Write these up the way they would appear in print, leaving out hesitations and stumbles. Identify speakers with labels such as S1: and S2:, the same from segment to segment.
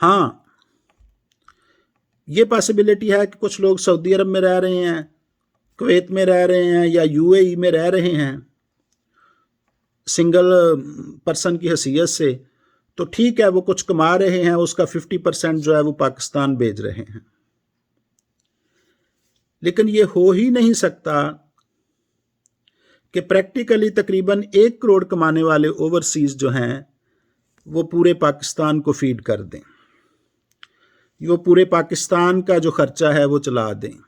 S1: ہاں یہ پاسبلٹی ہے کہ کچھ لوگ سعودی عرب میں رہ رہے ہیں، کویت میں رہ رہے ہیں یا UAE میں رہ رہے ہیں سنگل پرسن کی حیثیت سے، تو ٹھیک ہے وہ کچھ کما رہے ہیں، اس کا 50% جو ہے وہ پاکستان بھیج رہے ہیں، لیکن یہ ہو ہی نہیں سکتا کہ پریکٹیکلی تقریباً 1 کروڑ کمانے والے اوورسیز جو ہیں وہ پورے پاکستان کو فیڈ کر دیں، وہ پورے پاکستان کا جو خرچہ ہے وہ چلا دیں،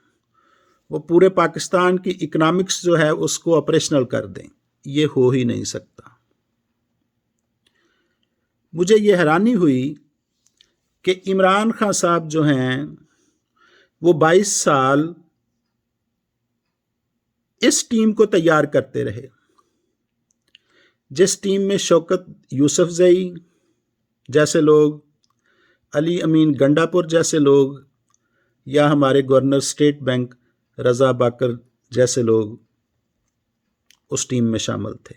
S1: وہ پورے پاکستان کی اکنامکس جو ہے اس کو آپریشنل کر دیں۔ یہ ہو ہی نہیں سکتا۔ مجھے یہ حیرانی ہوئی کہ عمران خان صاحب جو ہیں وہ 22 سال اس ٹیم کو تیار کرتے رہے، جس ٹیم میں شوکت یوسفزئی جیسے لوگ، علی امین گنڈا پور جیسے لوگ، یا ہمارے گورنر اسٹیٹ بینک رضا باکر جیسے لوگ اس ٹیم میں شامل تھے۔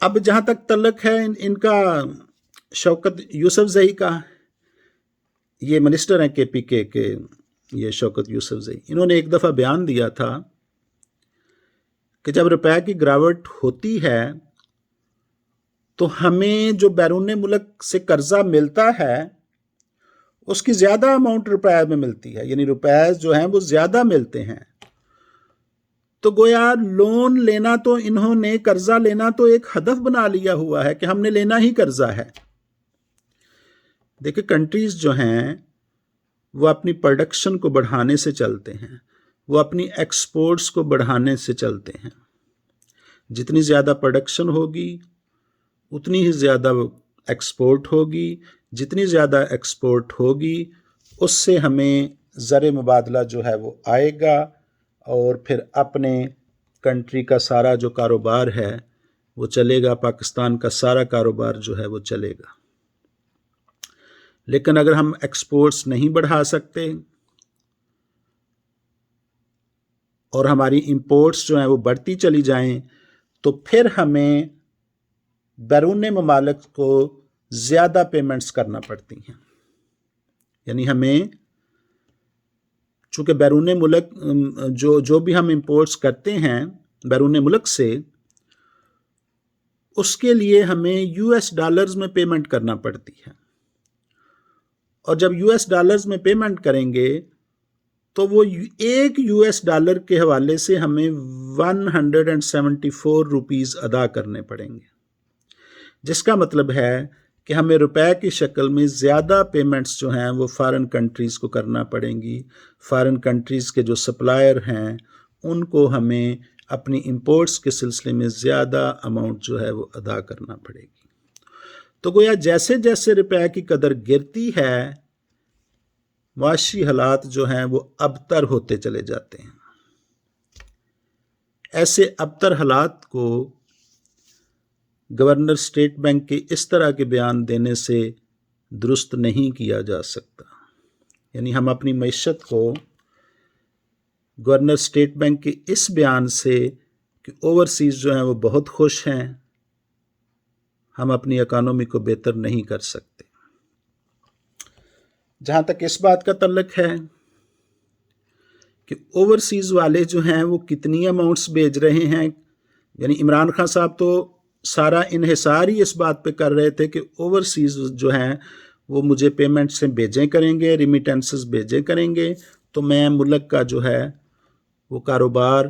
S1: اب جہاں تک تعلق ہے ان کا شوکت یوسفزئی کا، یہ منسٹر ہیں KPK کے، یہ شوکت یوسفزئی، انہوں نے ایک دفعہ بیان دیا تھا کہ جب روپے کی گراوٹ ہوتی ہے تو ہمیں جو بیرون ملک سے قرضہ ملتا ہے اس کی زیادہ اماؤنٹ روپے میں ملتی ہے، یعنی روپے جو ہیں وہ زیادہ ملتے ہیں۔ تو گویا لون لینا تو انہوں نے، قرضہ لینا تو ایک ہدف بنا لیا ہوا ہے کہ ہم نے لینا ہی قرضہ ہے۔ دیکھیں کنٹریز جو ہیں وہ اپنی پروڈکشن کو بڑھانے سے چلتے ہیں، وہ اپنی ایکسپورٹس کو بڑھانے سے چلتے ہیں۔ جتنی زیادہ پروڈکشن ہوگی اتنی ہی زیادہ ایکسپورٹ ہوگی، جتنی زیادہ ایکسپورٹ ہوگی اس سے ہمیں زر مبادلہ جو ہے وہ آئے گا، اور پھر اپنے کنٹری کا سارا جو کاروبار ہے وہ چلے گا، پاکستان کا سارا کاروبار جو ہے وہ چلے گا۔ لیکن اگر ہم ایکسپورٹس نہیں بڑھا سکتے اور ہماری امپورٹس جو ہیں وہ بڑھتی چلی جائیں تو پھر ہمیں بیرون ممالک کو زیادہ پیمنٹس کرنا پڑتی ہیں۔ یعنی ہمیں چونکہ بیرون ملک جو بھی ہم امپورٹس کرتے ہیں بیرون ملک سے، اس کے لیے ہمیں US ڈالرز میں پیمنٹ کرنا پڑتی ہے، اور جب US ڈالرز میں پیمنٹ کریں گے تو وہ ایک US ڈالر کے حوالے سے ہمیں 174 روپیز ادا کرنے پڑیں گے، جس کا مطلب ہے کہ ہمیں روپے کی شکل میں زیادہ پیمنٹس جو ہیں وہ فارن کنٹریز کو کرنا پڑیں گی۔ فارن کنٹریز کے جو سپلائر ہیں ان کو ہمیں اپنی امپورٹس کے سلسلے میں زیادہ اماؤنٹ جو ہے وہ ادا کرنا پڑے گی۔ تو گویا جیسے جیسے روپے کی قدر گرتی ہے معاشی حالات جو ہیں وہ ابتر ہوتے چلے جاتے ہیں۔ ایسے ابتر حالات کو گورنر اسٹیٹ بینک کے اس طرح کے بیان دینے سے درست نہیں کیا جا سکتا۔ یعنی ہم اپنی معیشت کو گورنر اسٹیٹ بینک کے اس بیان سے کہ اوورسیز جو ہیں وہ بہت خوش ہیں، ہم اپنی اکانومی کو بہتر نہیں کر سکتے۔ جہاں تک اس بات کا تعلق ہے کہ اوورسیز والے جو ہیں وہ کتنی اماؤنٹس بھیج رہے ہیں، یعنی عمران خان صاحب تو سارا انحصار ہی اس بات پہ کر رہے تھے کہ اوورسیز جو ہیں وہ مجھے پیمنٹ سے بھیجیں کریں گے، ریمیٹنسز بھیجیں کریں گے، تو میں ملک کا جو ہے وہ کاروبار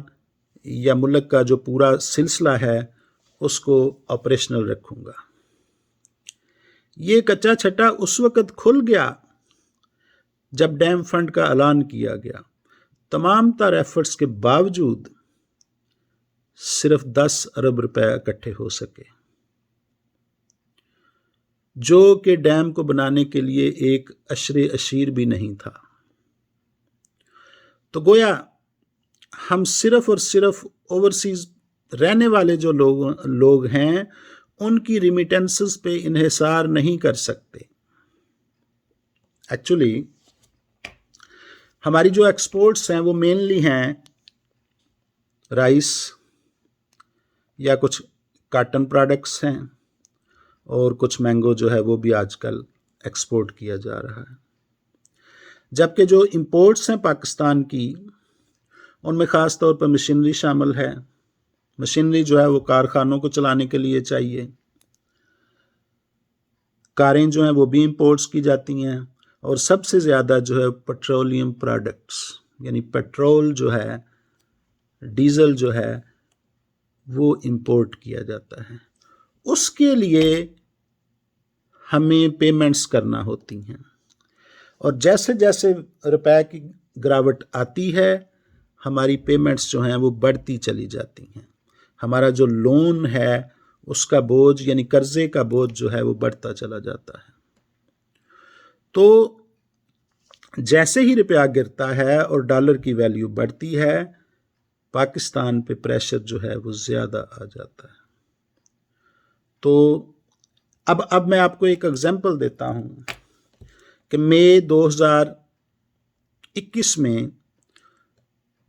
S1: یا ملک کا جو پورا سلسلہ ہے اس کو آپریشنل رکھوں گا۔ یہ کچا چھٹا اس وقت کھل گیا جب ڈیم فنڈ کا اعلان کیا گیا۔ تمام تر ایفرٹس کے باوجود صرف 10 ارب روپے اکٹھے ہو سکے، جو کہ ڈیم کو بنانے کے لیے ایک عشر عشیر بھی نہیں تھا۔ تو گویا ہم صرف اور صرف اوورسیز رہنے والے جو لوگ ہیں ان کی ریمیٹنسز پہ انحصار نہیں کر سکتے۔ ایکچولی ہماری جو ایکسپورٹس ہیں وہ مینلی ہیں رائس یا کچھ کاٹن پروڈکٹس ہیں، اور کچھ مینگو جو ہے وہ بھی آج کل ایکسپورٹ کیا جا رہا ہے. جبکہ جو امپورٹس ہیں پاکستان کی، ان میں خاص طور پر مشینری شامل ہے. مشینری جو ہے وہ کارخانوں کو چلانے کے لیے چاہیے. کاریں جو ہیں وہ بھی امپورٹس کی جاتی ہیں، اور سب سے زیادہ جو ہے پیٹرولیم پروڈکٹس، یعنی پیٹرول جو ہے، ڈیزل جو ہے، وہ امپورٹ کیا جاتا ہے. اس کے لیے ہمیں پیمنٹس کرنا ہوتی ہیں، اور جیسے جیسے روپے کی گراوٹ آتی ہے ہماری پیمنٹس جو ہیں وہ بڑھتی چلی جاتی ہیں. ہمارا جو لون ہے اس کا بوجھ، یعنی قرضے کا بوجھ جو ہے وہ بڑھتا چلا جاتا ہے. تو جیسے ہی روپیہ گرتا ہے اور ڈالر کی ویلیو بڑھتی ہے، پاکستان پہ پریشر جو ہے وہ زیادہ آ جاتا ہے. تو اب میں آپ کو ایک ایگزامپل دیتا ہوں کہ مئی 2021 میں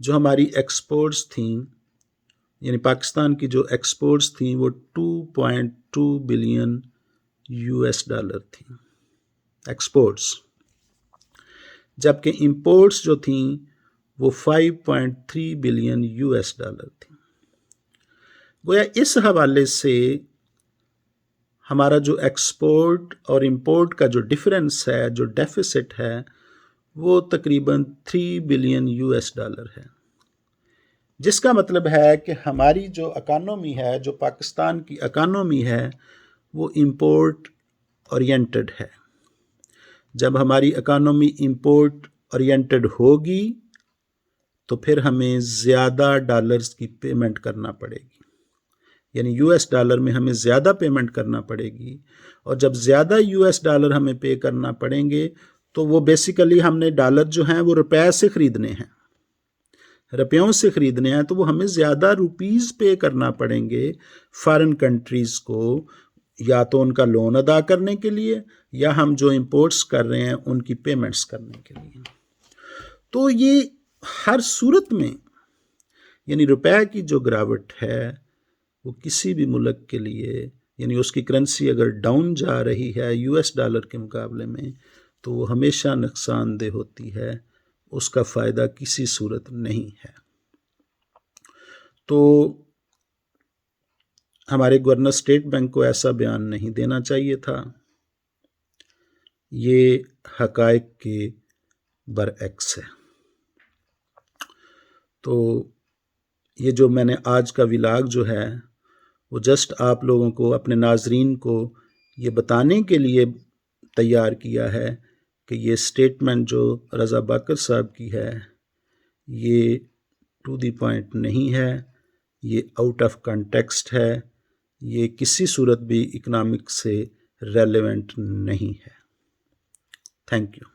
S1: جو ہماری ایکسپورٹس تھیں، یعنی پاکستان کی جو ایکسپورٹس تھیں وہ 2.2 بلین US ڈالر تھیں ایکسپورٹس، جبکہ امپورٹس جو تھیں وہ 5.3 بلین US ڈالر تھیں. گویا اس حوالے سے ہمارا جو ایکسپورٹ اور امپورٹ کا جو ڈفرینس ہے، جو ڈیفیسٹ ہے، وہ تقریباً 3 بلین US ڈالر ہے. جس کا مطلب ہے کہ ہماری جو اکانومی ہے، جو پاکستان کی اکانومی ہے، وہ امپورٹ اورینٹڈ ہے. جب ہماری اکانومی امپورٹ اورینٹڈ ہوگی تو پھر ہمیں زیادہ ڈالرز کی پیمنٹ کرنا پڑے گی، یعنی US ڈالر میں ہمیں زیادہ پیمنٹ کرنا پڑے گی. اور جب زیادہ US ڈالر ہمیں پے کرنا پڑیں گے تو وہ بیسیکلی ہم نے ڈالر جو ہیں وہ روپے سے خریدنے ہیں، روپیوں سے خریدنے ہیں، تو وہ ہمیں زیادہ روپیز پے کرنا پڑیں گے فارن کنٹریز کو، یا تو ان کا لون ادا کرنے کے لیے، یا ہم جو امپورٹس کر رہے ہیں ان کی پیمنٹس کرنے کے لیے. تو یہ ہر صورت میں، یعنی روپے کی جو گراوٹ ہے وہ کسی بھی ملک کے لیے، یعنی اس کی کرنسی اگر ڈاؤن جا رہی ہے US ڈالر کے مقابلے میں، تو وہ ہمیشہ نقصان دہ ہوتی ہے، اس کا فائدہ کسی صورت نہیں ہے. تو ہمارے گورنر اسٹیٹ بینک کو ایسا بیان نہیں دینا چاہیے تھا. یہ حقائق کے برعکس ہے. تو یہ جو میں نے آج کا ولاگ جو ہے وہ جسٹ آپ لوگوں کو، اپنے ناظرین کو یہ بتانے کے لیے تیار کیا ہے کہ یہ سٹیٹمنٹ جو رضا باقر صاحب کی ہے یہ ٹو دی پوائنٹ نہیں ہے، یہ آؤٹ آف کنٹیکسٹ ہے، یہ کسی صورت بھی اکنامک سے ریلیونٹ نہیں ہے. Thank you.